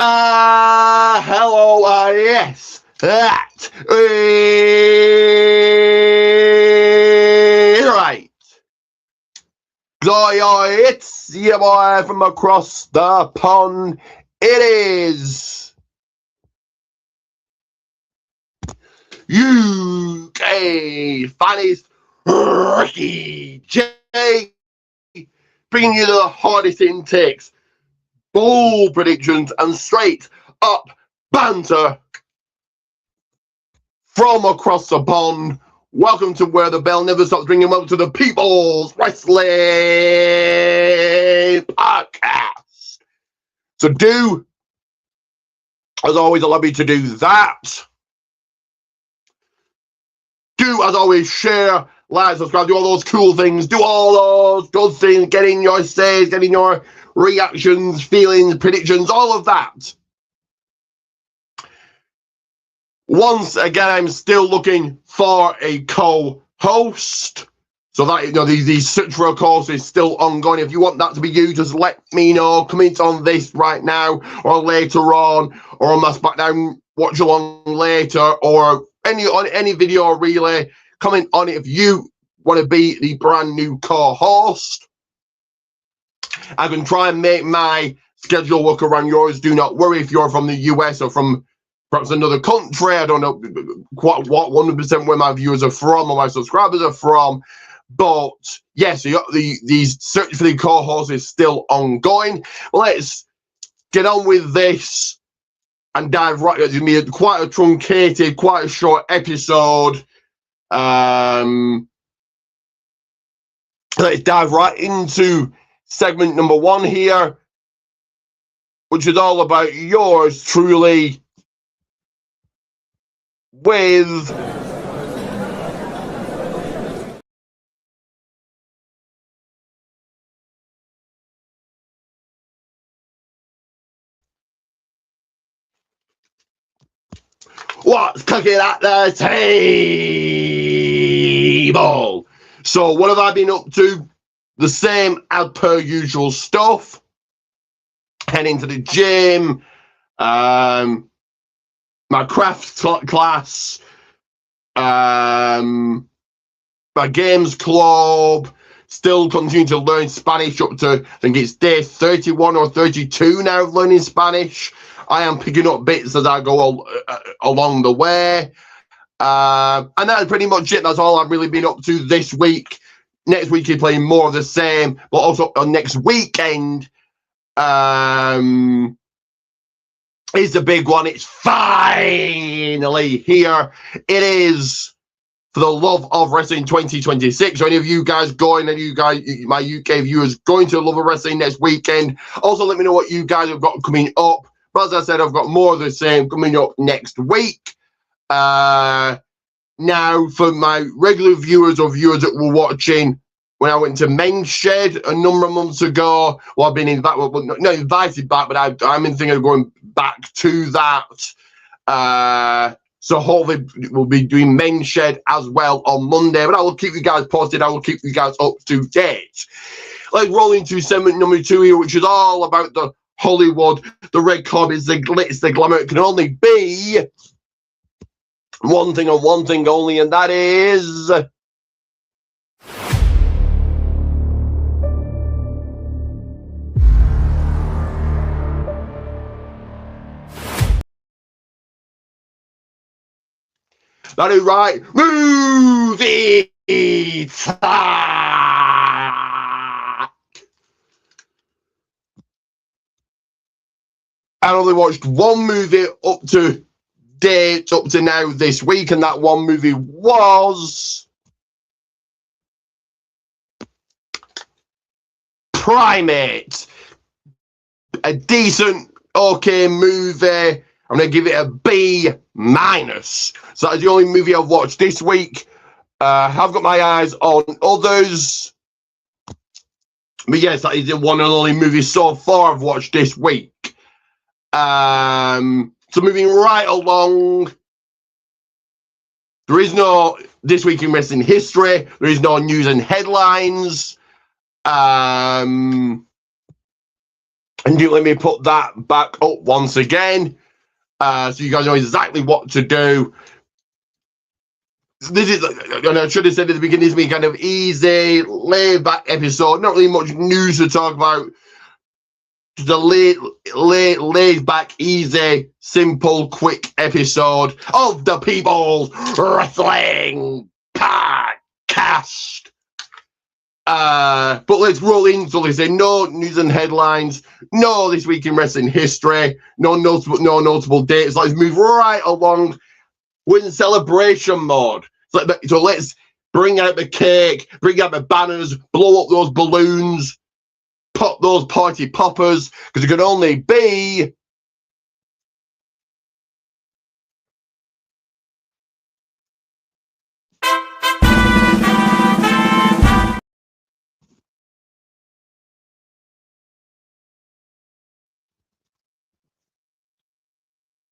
Hello, yes, that is right. So, it's your boy from across the pond. It is UK finest Ricky J, bringing you the hardest intakes, bold predictions, and straight up banter from across the pond. Welcome to Where the Bell Never Stops Ringing. Welcome to the People's Wrestling Podcast. So do, as always, allow me to do that. Do, as always, share, like, subscribe, do all those cool things, do all those good things, getting your says, getting your reactions, feelings, predictions, all of that. Once again, I'm still looking for a co-host. So that, these search for a co-host is still ongoing. If you want that to be you, just let me know. Comment on this right now or later on, or on my SmackDown watch along later, or any video or relay. Comment on it if you want to be the brand new co-host. I can try and make my schedule work around yours. Do not worry if you're from the US or from perhaps another country. I don't know what 100% where my viewers are from or my subscribers are from. But yes, these search for the co-host is still ongoing. Let's get on with this and dive right into me. Quite a truncated, quite a short episode. Let's dive right into segment number 1 here, which is all about yours truly with what's cooking at the table. So what have I been up to? The same as per usual stuff. Heading to the gym, my crafts class, my games club, still continue to learn Spanish up to, I think it's day 31 or 32 now of learning Spanish. I am picking up bits as I go along the way. And that's pretty much it. That's all I've really been up to this week. Next week, you're playing more of the same, but also on next weekend is the big one. It's finally here. It is for the love of wrestling 2026. So any of you guys going, any of you guys, my UK viewers going to Love of Wrestling next weekend, also let me know what you guys have got coming up. But as I said, I've got more of the same coming up next week. Now, for my regular viewers or viewers that were watching when I went to Men's Shed a number of months ago, well, I've been invited, well, not invited back, but I'm in thinking of going back to that. So hopefully we'll be doing Men's Shed as well on Monday, but I will keep you guys posted. I will keep you guys up to date. Let's roll into segment number 2 here, which is all about the Hollywood, the red carpet, the glitz, the glamour. It can only be one thing and one thing only, and that is that is right, movie talk. I only watched one movie up to date, up to now this week, and that one movie was Primate. A decent, okay movie. I'm going to give it a B-. So that's the only movie I've watched this week. I've got my eyes on others. But yes, that is the one and only movie so far I've watched this week. So moving right along, there is no This Week in Wrestling History. There is no news and headlines. And let me put that back up once again, so you guys know exactly what to do. This is, and I should have said at the beginning, this will be kind of easy, laid back episode. Not really much news to talk about. Just a laid back, easy, simple, quick episode of the People's Wrestling Podcast. But let's roll into this. No news and headlines. No this week in wrestling history. No notable dates. Let's move right along. We're in celebration mode. So let's bring out the cake, bring out the banners, blow up those balloons, pop those party poppers, because it can only be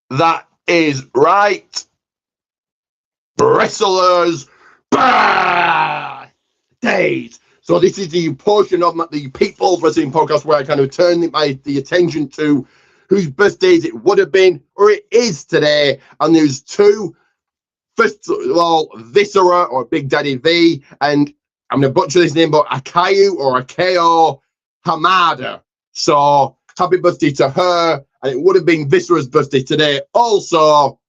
that is right. Wrestlers birthdays. So this is the portion of the People's Wrestling Podcast where I kind of turn the attention to whose birthdays it would have been or it is today. And there's two. First of all, Viscera or Big Daddy V, and I'm going to butcher this name, but Akayu or Akeo Hamada. So happy birthday to her. And it would have been Viscera's birthday today also.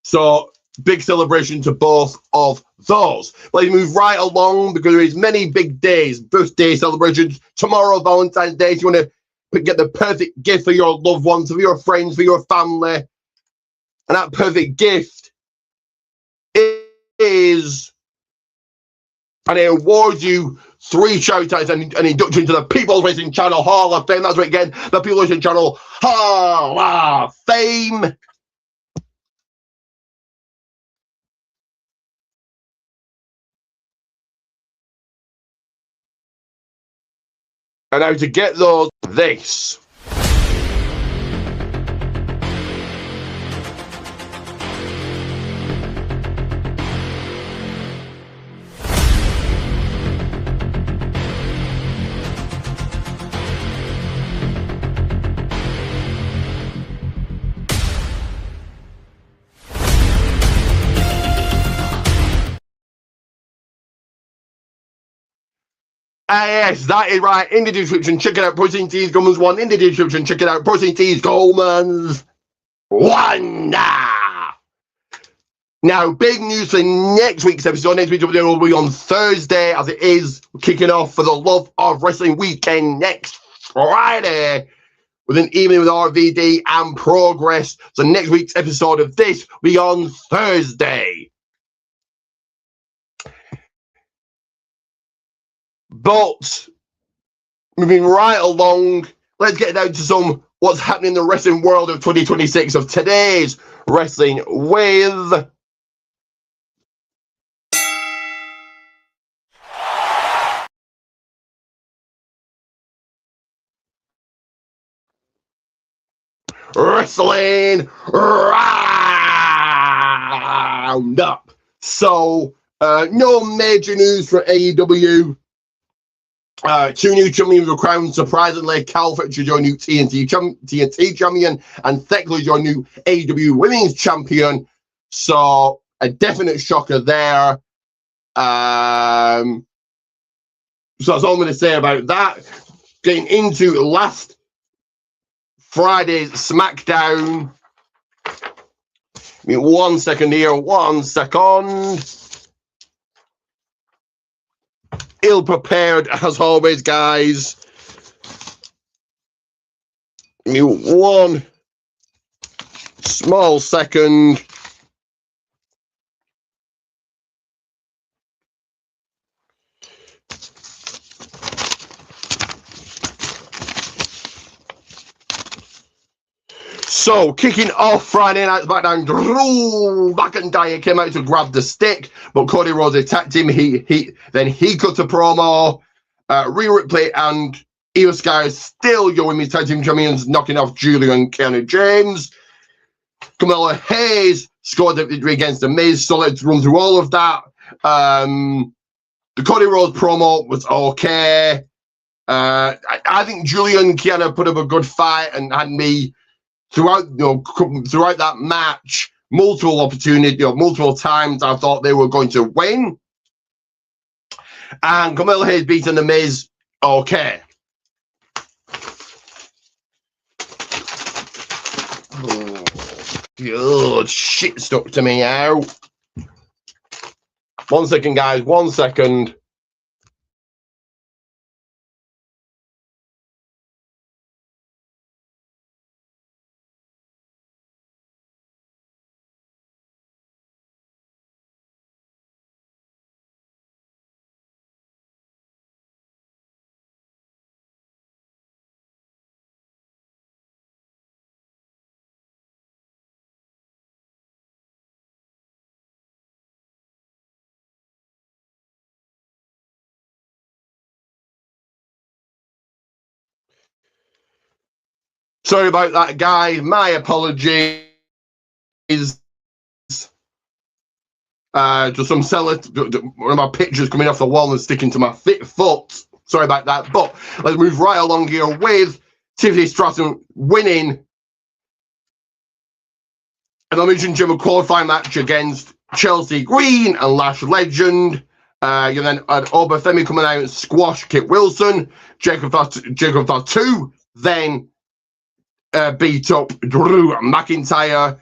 So big celebration to both of those. Let's move right along because there is many big days, birthday celebrations. Tomorrow, Valentine's Day, if you want to get the perfect gift for your loved ones, for your friends, for your family. And that perfect gift is, and it awards you 3 shout-outs and an induction to the People's Wrestling Channel Hall of Fame. That's right again, the People's Wrestling Channel Hall of Fame. And now to get those, this. Yes, that is right. In the description, check it out. Protein Teas Goldman's 1. In the description, check it out. Protein Teas Goldman's 1. Now, big news for next week's episode. Next week's episode will be on Thursday, as it is kicking off for the Love of Wrestling weekend next Friday with an evening with RVD and Progress. So next week's episode of this will be on Thursday. But moving right along, let's get down to some what's happening in the wrestling world of 2026 of today's Wrestling with. Wrestling Roundup. So, no major news for AEW. 2 new champions were crowned. Surprisingly, Cal Fletcher is your new TNT champion, and Thecla is your new AEW Women's Champion. So, a definite shocker there. So that's all I'm going to say about that. Getting into last Friday's SmackDown. Give me 1 second here. 1 second. Ill prepared as always, guys. Give me 1 small second. So, kicking off Friday Night SmackDown, Drew McIntyre came out to grab the stick, but Cody Rhodes attacked him. Then he cut a promo. Rhea Ripley and Io Sky still your women's tag team champions, knocking off Julia and Kiana James. Carmella Hayes scored the victory against The Miz, so let's run through all of that. The Cody Rhodes promo was okay. I think Julian Kiana put up a good fight and had me throughout, throughout that match, multiple opportunities, multiple times I thought they were going to win. And Carmelo Hayes beating The Miz, okay. Oh, shit stuck to me out. 1 second, guys, 1 second. Sorry about that, guys. My apologies. Just some one of my pictures coming off the wall and sticking to my foot. Sorry about that. But let's move right along here with Tiffany Stratton winning an Elimination Chamber qualifying match against Chelsea Green and Lash Legend. You then had Obafemi coming out and squash Kit Wilson. Jacob Fatu then beat up Drew McIntyre.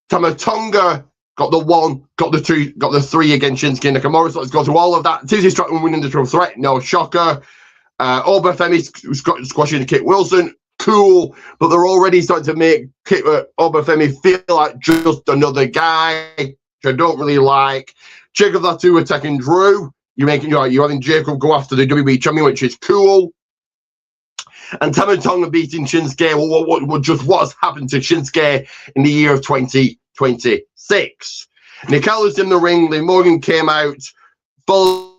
Tamatonga got the 1, got the 2, got the 3 against Shinsuke Nakamura. So let's go through all of that. Tiffany Stratton winning the triple threat, no shocker. Obafemi squashing Kit Wilson, cool, but they're already starting to make Obafemi feel like just another guy, which I don't really like. Jacob Fatu attacking Drew. You're having Jacob go after the WWE champion, which is cool. And Tamatonga beating Shinsuke. What's happened to Shinsuke in the year of 2026? Nicolas in the ring. Liv Morgan came out, followed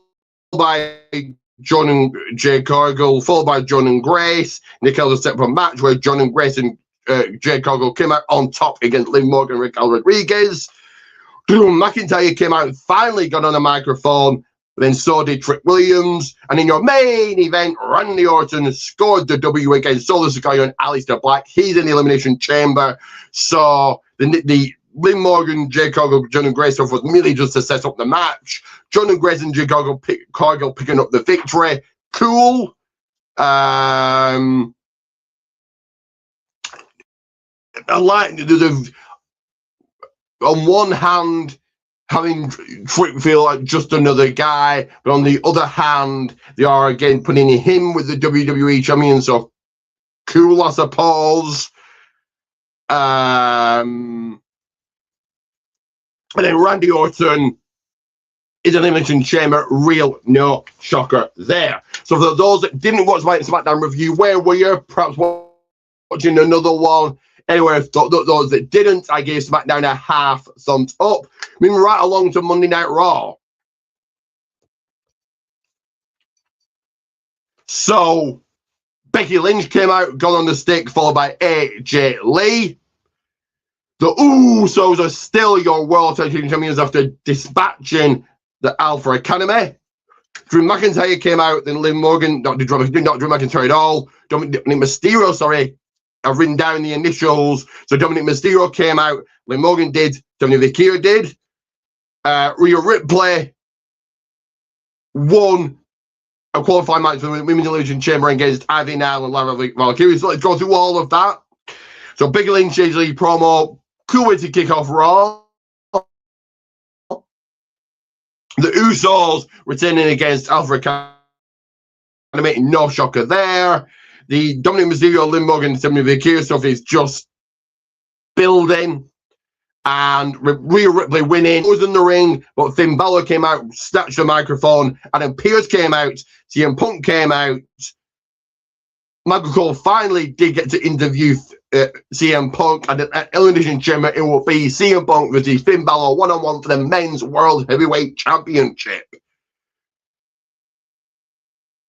by John and Jay Cargill, followed by John and Grace. Nicolas set up a match where John and Grace and Jay Cargill came out on top against Liv Morgan and Raquel Rodriguez. Drew McIntyre came out and finally got on a microphone. Then so did Trick Williams. And in your main event, Randy Orton scored the W against Solo Sikoa and Aleister Black. He's in the Elimination Chamber. So the Liv Morgan, Jay Cargill, John and Grace stuff was merely just to set up the match. John and Grace and Jay Cargill picking up the victory. Cool. I like on one hand, having Trick feel like just another guy, but on the other hand, they are again putting him with the WWE champion, so cool, I suppose. And then Randy Orton is an Elimination Chamber, real no shocker there. So for those that didn't watch my SmackDown review, where were you? Perhaps watching another one. Anyway, those that didn't, I gave SmackDown a half thumbs up. Moving right along to Monday Night Raw. So, Becky Lynch came out, got on the stick, followed by AJ Lee. The Usos are still your World Tag Team Champions after dispatching the Alpha Academy. Drew McIntyre came out, then Liv Morgan, not Drew McIntyre at all. Dominic Mysterio, sorry. I've written down the initials. So Dominic Mysterio came out, Liv Morgan did, Dominic Mysterio did. Rhea Ripley won a qualifying match for the Women's Elimination Chamber against Ivy Nile and Lara Valkyrie. So let's go through all of that. So Big Lynch, AJ Lee promo, cool way to kick off Raw. The Usos returning against Alpha Academy, no shocker there. The Dominic Mysterio, Liv Morgan, and Dominic Mysterio stuff is just building. And Rhea Ripley winning. Was in the ring, but Finn Balor came out, snatched the microphone. Adam Pearce came out. CM Punk came out. Michael Cole finally did get to interview CM Punk at the Elimination Chamber. It will be CM Punk versus Finn Balor one-on-one for the Men's World Heavyweight Championship.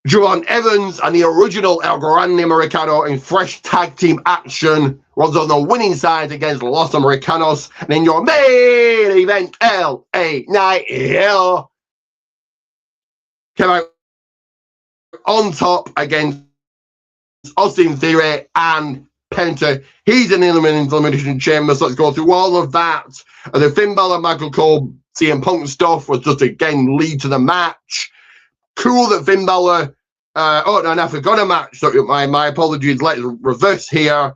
Juwan Evans and the original El Grande Americano in fresh tag team action was on the winning side against Los Americanos. And in your main event, LA Knight came out on top against Austin Theory and Penta. He's in the Elimination Chamber, so let's go through all of that. The Finn Balor, Michael Cole, CM Punk stuff was just, again, lead to the match. Cool that Finn Balor... oh, no, I forgot a match. So my apologies. Let's reverse here.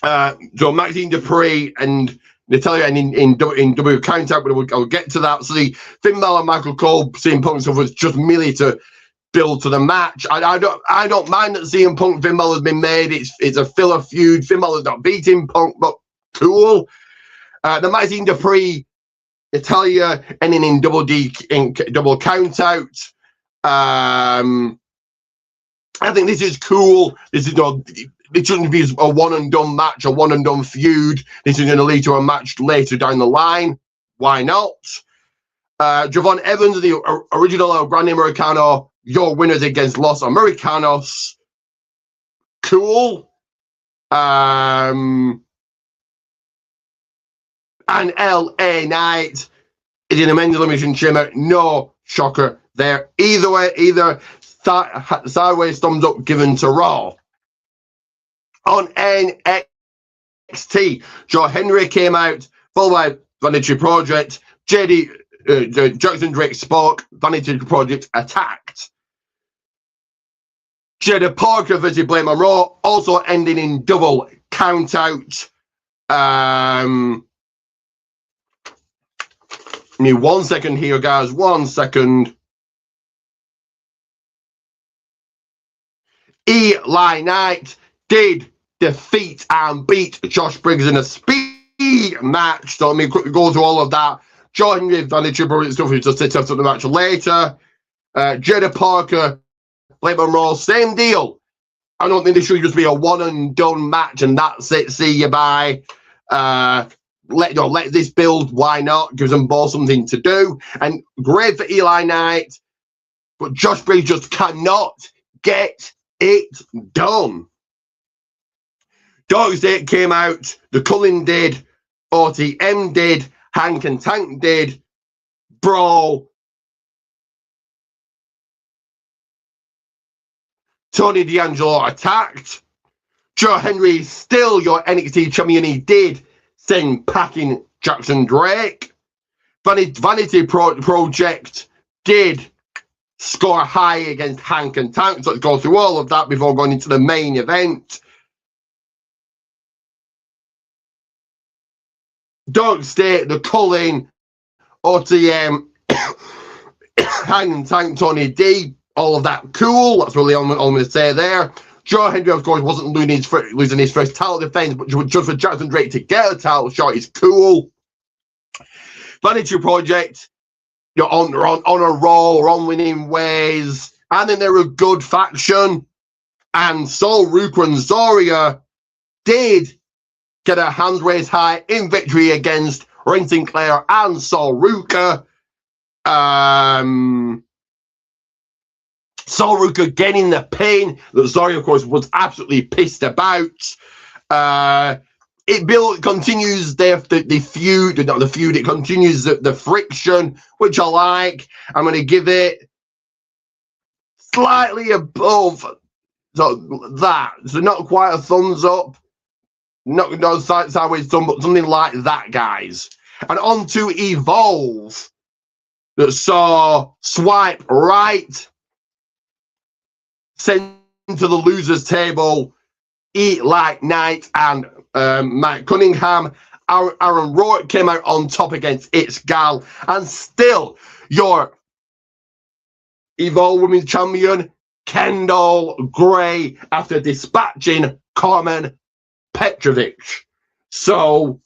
So Maxine Dupree and Natalia in W Countout, but I'll get to that. So the Finn Balor, Michael Cole, CM Punk stuff was just merely to build to the match. I don't mind that CM Punk Finn Balor has been made. It's a filler feud. Finn Balor's not beating Punk, but cool. The Maxine Dupree, Natalia, and then in double Countout. I think this is cool. This is not. It shouldn't be a one and done match, a one and done feud. This is going to lead to a match later down the line. Why not? Javon Evans, the original Grand Americano, your winners against Los Americanos. Cool. And LA Knight is in a men's elimination chamber. No shocker there. Either way, sideways thumbs up given to Raw. On NXT, Joe Henry came out, followed by Vanity Project. Jackson Drake spoke. Vanity Project attacked. Jada Parker versus Blake Monroe, also ending in double countout. Need 1 second here, guys. 1 second. Eli Knight did defeat and beat Josh Briggs in a speed match. So let me quickly go through all of that. John with Vanity Project stuff, who's just sit after the match later. Jada Parker, Blake Monroe, same deal. I don't think this should just be a one and done match and that's it. See you bye. Let this build. Why not? Gives them both something to do. And great for Eli Knight, but Josh Briggs just cannot get it done. Dog State came out, the Cullen did, OTM did, Hank and Tank did, Brawl, Tony D'Angelo attacked, Joe Henry still your NXT champion. He did send packing Jackson Drake. Vanity Project did score high against Hank and Tank. So let's go through all of that before going into the main event. Dog State, the Cullen, OTM, Hank and Tank, Tony D, all of that cool. That's really all I'm going to say there. Joe Henry, of course, wasn't losing his first title defense, but just for Jackson Drake to get a title shot is cool. Vanity Project, you're on a roll, on winning ways, and then they're a good faction. And Sol Ruka and Zoria did get their hands raised high in victory against Ren Sinclair and Sol Ruka. Sol Ruka getting the pin that Zoria, of course, was absolutely pissed about. It continues the feud, not the feud, it continues the friction, which I like. I'm going to give it slightly above that. So not quite a thumbs up. No sideways thumb, but something like that, guys. And on to Evolve, that saw Swipe Right sent to the losers table, Eat Like Night and Mike Cunningham. Aaron Rourke came out on top against It's Gal, and still your Evolve Women's Champion, Kendall Gray, after dispatching Carmen Petrovic. So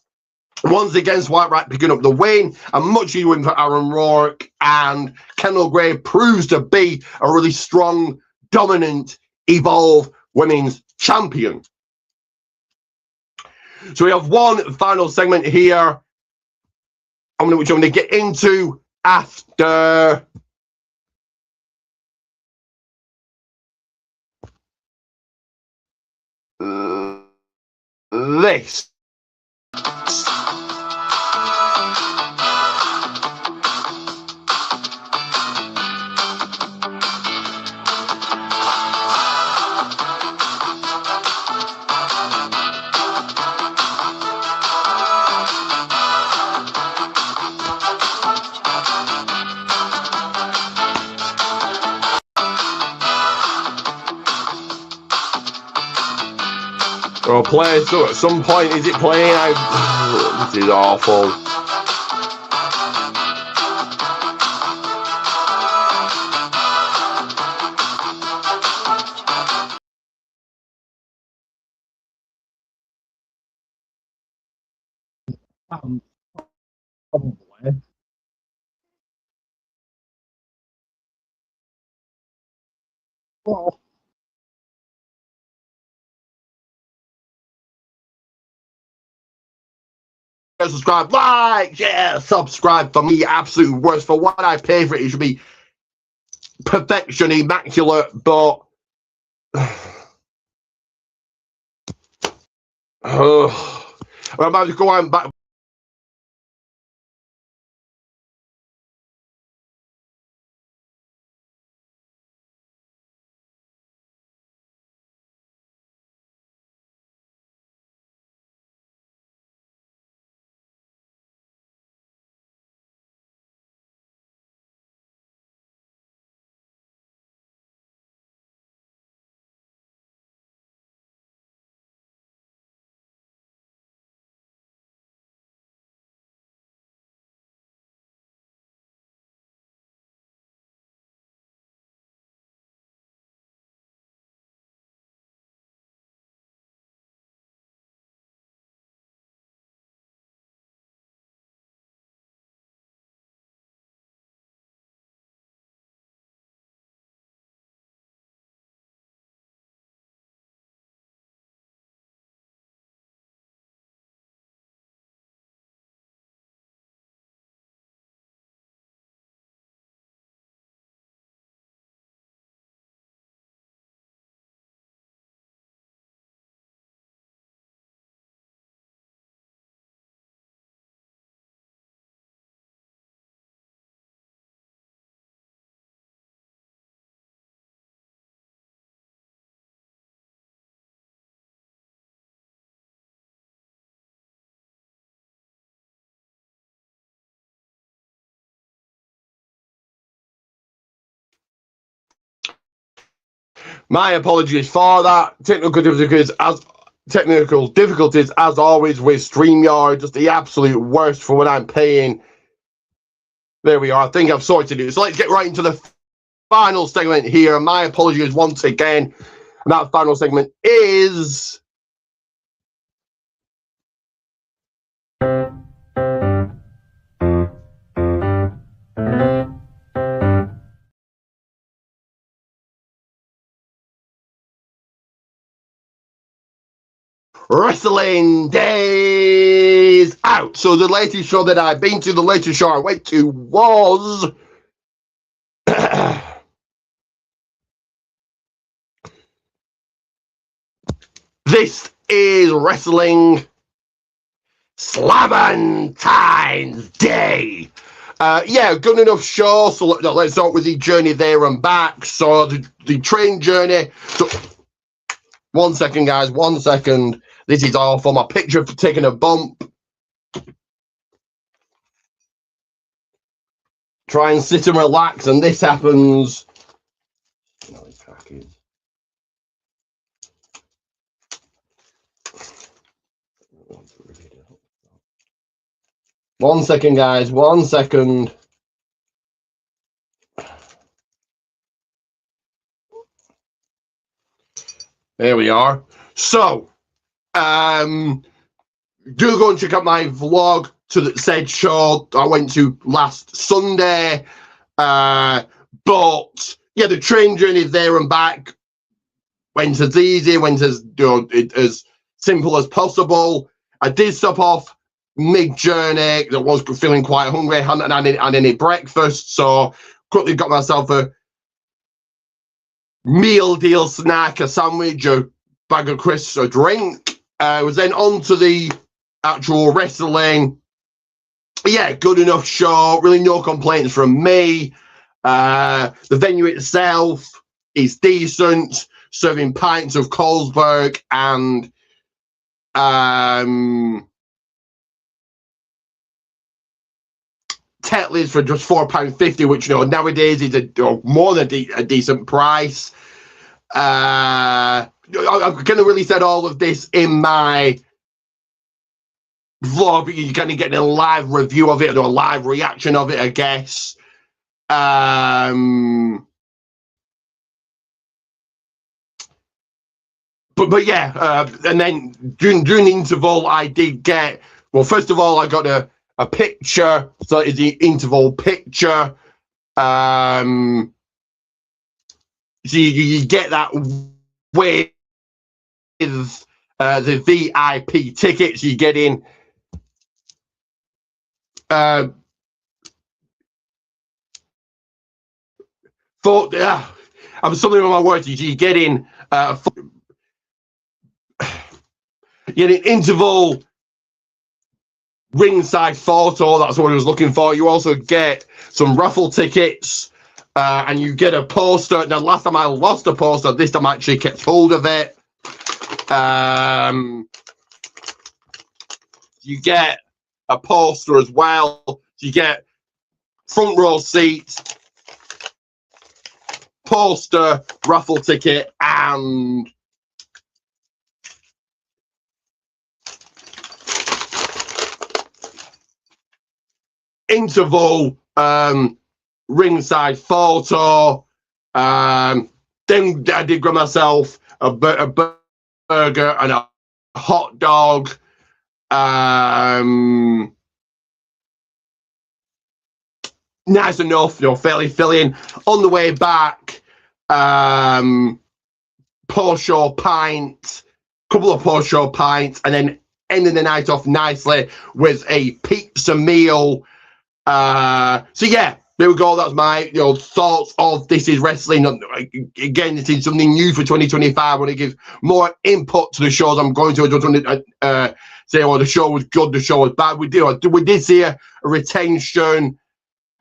once again, Swipe Right picking up the win. A much easier win for Aaron Rourke, and Kendall Gray proves to be a really strong, dominant Evolve Women's Champion. So we have one final segment here, which I'm going to get into after this. Or play, so at some point, is it playing? This is awful. Probably. Well, subscribe, like, yeah, subscribe for me. Absolute worst for what I pay for it. It should be perfection, immaculate, but I'm about to go on back. My apologies for that. Technical difficulties as always with StreamYard, just the absolute worst for what I'm paying. There we are. I think I've sorted it. So let's get right into the final segment here. My apologies once again. And that final segment is Wrestling Days Out. So the latest show that I've been to, the latest show I went to was This is Wrestling Slamentine's Day. Yeah, good enough show. So let's start with the journey there and back. So the train journey. So, 1 second, guys. 1 second. This is awful. My picture for taking a bump. Try and sit and relax, and this happens. 1 second, guys. 1 second. There we are. So, do go and check out my vlog to the said show I went to last Sunday. But yeah, the train journey there and back went as easy, went as as simple as possible. I did stop off mid-journey. I was feeling quite hungry. Hadn't had any breakfast, so quickly got myself a meal deal snack, a sandwich, a bag of crisps, a drink. I was then on to the actual wrestling. Yeah, good enough show. Really no complaints from me. The venue itself is decent, serving pints of Carlsberg and Tetley's for just £4.50, which nowadays is more than a decent price. I kind of really said all of this in my vlog, but you're kind of getting a live review of it or a live reaction of it, I guess. But yeah, and then during the interval, I did get, well, first of all, I got a picture, so it's the interval picture. So you get that with the VIP tickets. You get in. I'm something with my words. You get in. You get an interval ringside photo. That's what I was looking for. You also get some raffle tickets. And you get a poster. Now, last time I lost a poster, this time I actually kept hold of it. You get a poster as well. You get front row seats, poster, raffle ticket, and interval ringside photo. Then I did grab myself a burger and a hot dog. Nice enough, fairly filling. On the way back, post-show pints, couple of post-show pints, and then ending the night off nicely with a pizza meal. So yeah, there we go. That's my thoughts of This Is Wrestling. Again, this is something new for 2025. I want to give more input to the shows I'm going to. I just want to say, oh, the show was good, the show was bad. We did see a retention.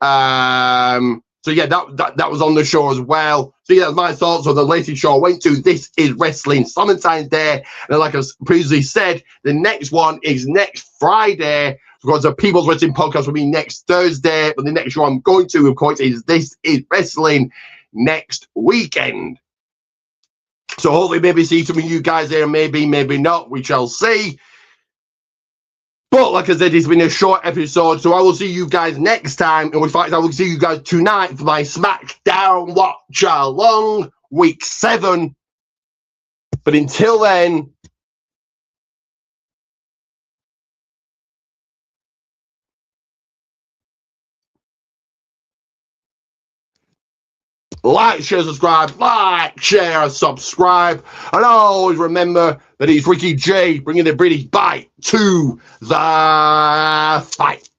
So yeah, that was on the show as well. So yeah, my thoughts on the latest show I went to. This Is Wrestling, Valentine's Day, and like I previously said, the next one is next Friday. Because the People's Wrestling Podcast will be next Thursday, but the next show I'm going to, of course, is This Is Wrestling next weekend. So hopefully maybe see some of you guys there, maybe not. We shall see. But like I said, it's been a short episode, so I will see you guys next time. And in fact, I will see you guys tonight for my SmackDown Watch Along Week 7. But until then, like, share, subscribe, like, share, subscribe. And always remember that it's Ricky J bringing the British bite to the fight.